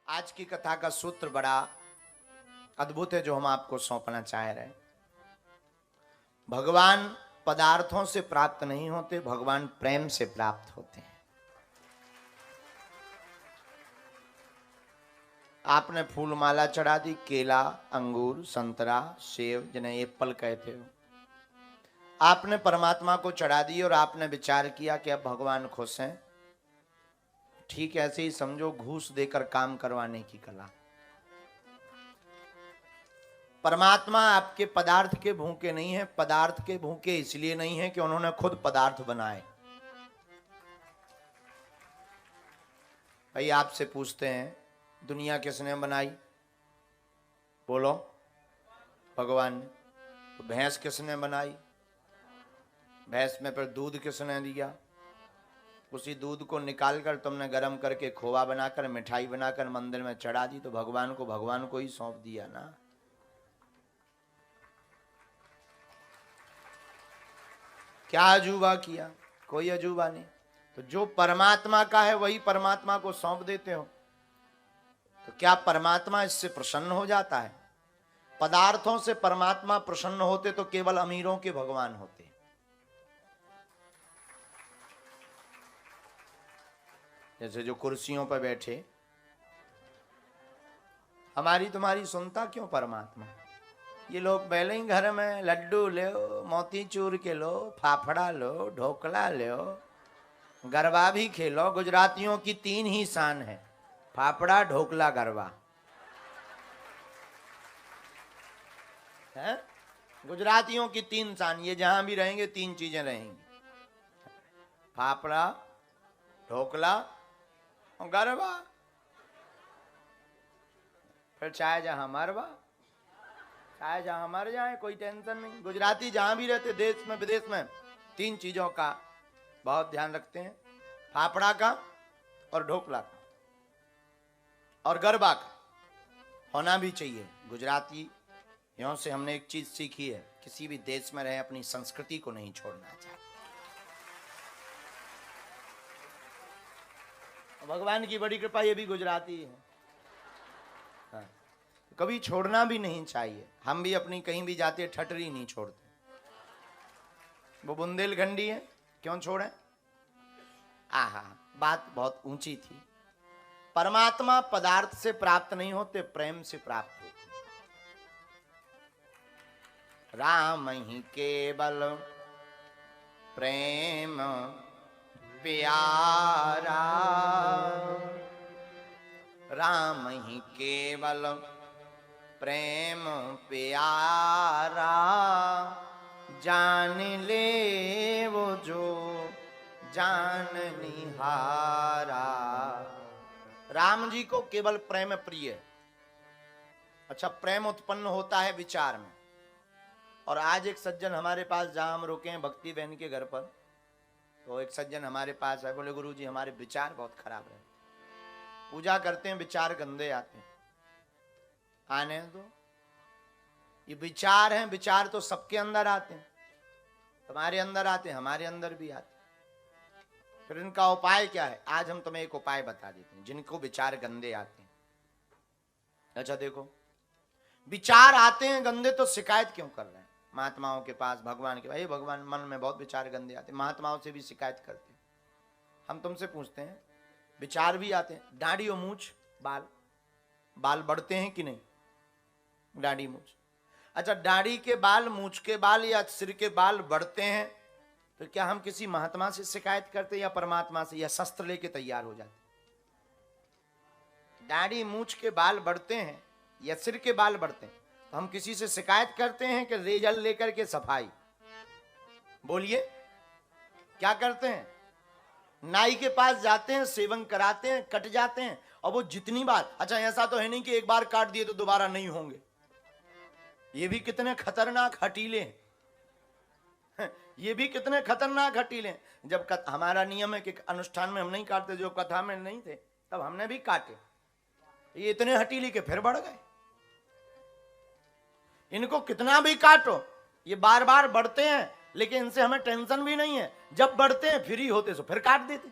आज की कथा का सूत्र बड़ा अद्भुत है जो हम आपको सौंपना चाह रहे हैं। भगवान पदार्थों से प्राप्त नहीं होते, भगवान प्रेम से प्राप्त होते हैं। आपने फूल माला चढ़ा दी, केला, अंगूर, संतरा, सेब, जिन्हें एप्पल कहते हो, आपने परमात्मा को चढ़ा दी और आपने विचार किया कि अब भगवान खुश हैं। ठीक ऐसे ही समझो घूस देकर काम करवाने की कला। परमात्मा आपके पदार्थ के भूखे नहीं है, पदार्थ के भूखे इसलिए नहीं है कि उन्होंने खुद पदार्थ बनाए। भाई आपसे पूछते हैं दुनिया किसने बनाई? बोलो, भगवान ने। तो भैंस किसने बनाई? भैंस में फिर दूध किसने दिया? उसी दूध को निकालकर तुमने गर्म करके खोआ बनाकर, मिठाई बनाकर मंदिर में चढ़ा दी, तो भगवान को ही सौंप दिया ना। क्या अजूबा किया? कोई अजूबा नहीं। तो जो परमात्मा का है वही परमात्मा को सौंप देते हो, तो क्या परमात्मा इससे प्रसन्न हो जाता है? पदार्थों से परमात्मा प्रसन्न होते तो केवल अमीरों के भगवान होते। जैसे जो कुर्सियों पर बैठे, हमारी तुम्हारी सुनता क्यों परमात्मा? ये लोग पहले ही घर में लड्डू लो, मोतीचूर के लो, फाफड़ा लो, ढोकला लो, गरबा भी खेलो। गुजरातियों की तीन ही शान है, फाफड़ा, ढोकला, गरबा है। गुजरातियों की तीन शान, ये जहां भी रहेंगे तीन चीजें रहेंगी, फाफड़ा, ढोकला और गरबा। फिर चाहे जहां मरवा, चाहे जहां मर जाए, कोई टेंशन नहीं। गुजराती जहां भी रहते, देश में विदेश में, तीन चीजों का बहुत ध्यान रखते हैं, फाफड़ा का और ढोकला का और गरबा का होना भी चाहिए। गुजरातियों से हमने एक चीज सीखी है, किसी भी देश में रहे अपनी संस्कृति को नहीं छोड़ना चाहिए। भगवान की बड़ी कृपा, ये भी गुजराती है। हाँ, कभी छोड़ना भी नहीं चाहिए। हम भी अपनी कहीं भी जाते ठटरी नहीं छोड़ते। वो बुंदेलखंडी है, क्यों छोड़े? आहा, बात बहुत ऊंची थी। परमात्मा पदार्थ से प्राप्त नहीं होते, प्रेम से प्राप्त होते। राम ही केवल प्रेम प्यारा, राम ही केवल प्रेम प्यारा, जान ले वो जो जान निहारा। राम जी को केवल प्रेम प्रिय। अच्छा, प्रेम उत्पन्न होता है विचार में। और आज एक सज्जन हमारे पास, जहां हम रुके हैं भक्ति बहन के घर पर, तो एक सज्जन हमारे पास है, बोले गुरु जी हमारे विचार बहुत खराब रहे, पूजा करते हैं विचार गंदे आते हैं। आने दो, ये विचार हैं, विचार तो सबके अंदर आते हैं, तुम्हारे अंदर आते हैं, हमारे अंदर भी आते हैं। फिर इनका उपाय क्या है? आज हम तुम्हें एक उपाय बता देते हैं जिनको विचार गंदे आते हैं। अच्छा देखो, विचार आते हैं गंदे तो शिकायत क्यों कर रहे हैं महात्माओं के पास, भगवान के? भाई भगवान, मन में बहुत विचार गंदे आते हैं, महात्माओं से भी शिकायत करते हैं। हम तुमसे पूछते हैं, विचार भी आते हैं, दाढ़ी और मूछ, बाल, बाल बढ़ते हैं कि नहीं? दाढ़ी मूछ। अच्छा, दाढ़ी के बाल, मूछ के बाल या सिर के बाल बढ़ते हैं, तो क्या हम किसी महात्मा से शिकायत करते या परमात्मा से, या शस्त्र लेके तैयार हो जाते? दाढ़ी मूछ के बाल बढ़ते हैं या सिर के बाल बढ़ते हैं, तो हम किसी से शिकायत करते हैं कि रेजल लेकर के सफाई? बोलिए, क्या करते हैं? नाई के पास जाते हैं, सेवन कराते हैं, कट जाते हैं, और वो जितनी बार, अच्छा ऐसा तो है नहीं कि एक बार काट दिए तो दोबारा नहीं होंगे। ये भी कितने खतरनाक हटीले हैं। ये भी कितने खतरनाक हटीले हैं। जब हमारा नियम है कि अनुष्ठान में हम नहीं काटते, जो कथा में नहीं थे तब हमने भी काटे, ये इतने हटीले के फिर बढ़ गए। इनको कितना भी काटो, ये बार बार बढ़ते हैं, लेकिन इनसे हमें टेंशन भी नहीं है। जब बढ़ते हैं फ्री होते सो फिर काट देते।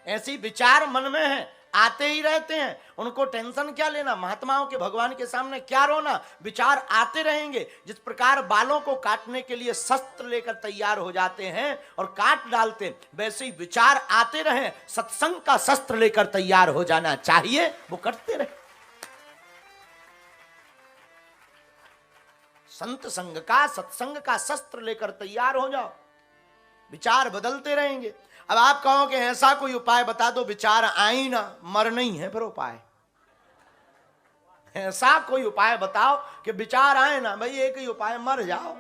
ऐसी विचार मन में है, आते ही रहते हैं, उनको टेंशन क्या लेना, महात्माओं के भगवान के सामने क्या रोना, विचार आते रहेंगे। जिस प्रकार बालों को काटने के लिए शस्त्र लेकर तैयार हो जाते हैं और काट डालते हैं, वैसे ही विचार आते रहे, सत्संग का शस्त्र लेकर तैयार हो जाना चाहिए, वो करते रहे। संत संग का, सत्संग का शस्त्र लेकर तैयार हो जाओ, विचार बदलते रहेंगे। अब आप कहो कि ऐसा कोई उपाय बता दो विचार आई ना, मर नहीं है फिर उपाय। ऐसा कोई उपाय बताओ कि विचार आए ना, भाई एक ही उपाय, मर जाओ।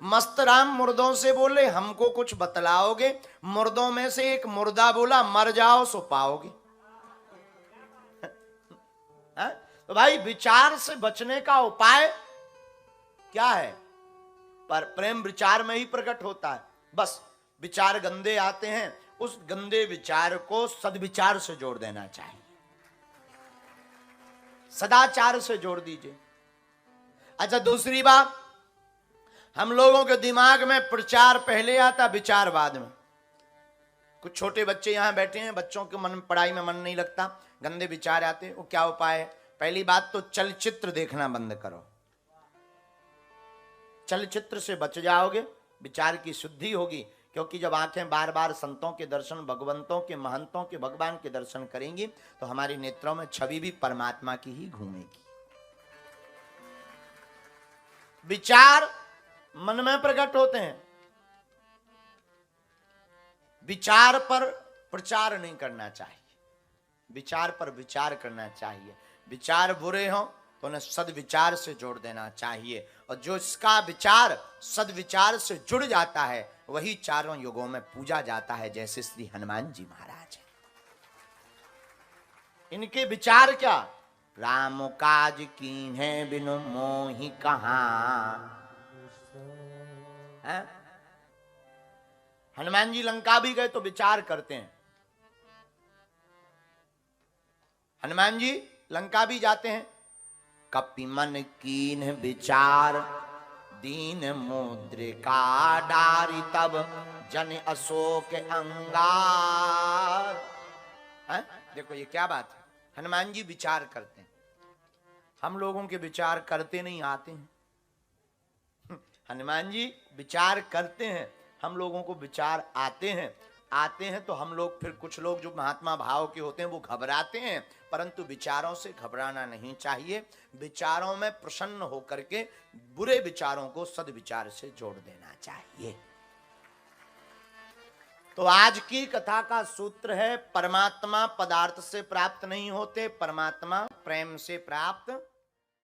मस्त राम मुर्दों से बोले हमको कुछ बतलाओगे, मुर्दों में से एक मुर्दा बोला मर जाओ सो पाओगे। तो भाई विचार से बचने का उपाय क्या है? पर प्रेम विचार में ही प्रकट होता है। बस विचार गंदे आते हैं, उस गंदे विचार को सद्विचार से जोड़ देना चाहिए, सदाचार से जोड़ दीजिए। अच्छा, दूसरी बात, हम लोगों के दिमाग में प्रचार पहले आता, विचार बाद में। कुछ छोटे बच्चे यहां बैठे हैं, बच्चों के मन, पढ़ाई में मन नहीं लगता, गंदे विचार आते, वो क्या उपाय है? पहली बात तो चलचित्र देखना बंद करो, चलचित्र से बच जाओगे, विचार की शुद्धि होगी। क्योंकि जब आंखें बार बार संतों के दर्शन, भगवंतों के, महंतों के, भगवान के दर्शन करेंगी तो हमारी नेत्रों में छवि भी परमात्मा की ही घूमेगी। विचार मन में प्रकट होते हैं, विचार पर प्रचार नहीं करना चाहिए, विचार पर विचार करना चाहिए। विचार बुरे हों तो उन्हें सद्विचार से जोड़ देना चाहिए, और जो इसका विचार सद्विचार से जुड़ जाता है वही चारों युगों में पूजा जाता है, जैसे श्री हनुमान जी महाराज हैं। इनके विचार क्या? राम काज कीन्हे बिनु मोहि कहां। हनुमान जी लंका भी गए तो विचार करते हैं, हनुमान जी लंका भी जाते हैं। कपि मन कीन्ह विचार दीन मुद्रिका डारी, तब जन अशोक अंगार। देखो ये क्या बात है, हनुमान जी विचार करते हैं, हम लोगों के विचार करते नहीं आते हैं। हनुमान जी विचार करते हैं, हम लोगों को विचार आते हैं। आते हैं तो हम लोग, फिर कुछ लोग जो महात्मा भाव के होते हैं वो घबराते हैं, परंतु विचारों से घबराना नहीं चाहिए। विचारों में प्रसन्न होकर के बुरे विचारों को सद्विचार से जोड़ देना चाहिए। तो आज की कथा का सूत्र है, परमात्मा पदार्थ से प्राप्त नहीं होते, परमात्मा प्रेम से प्राप्त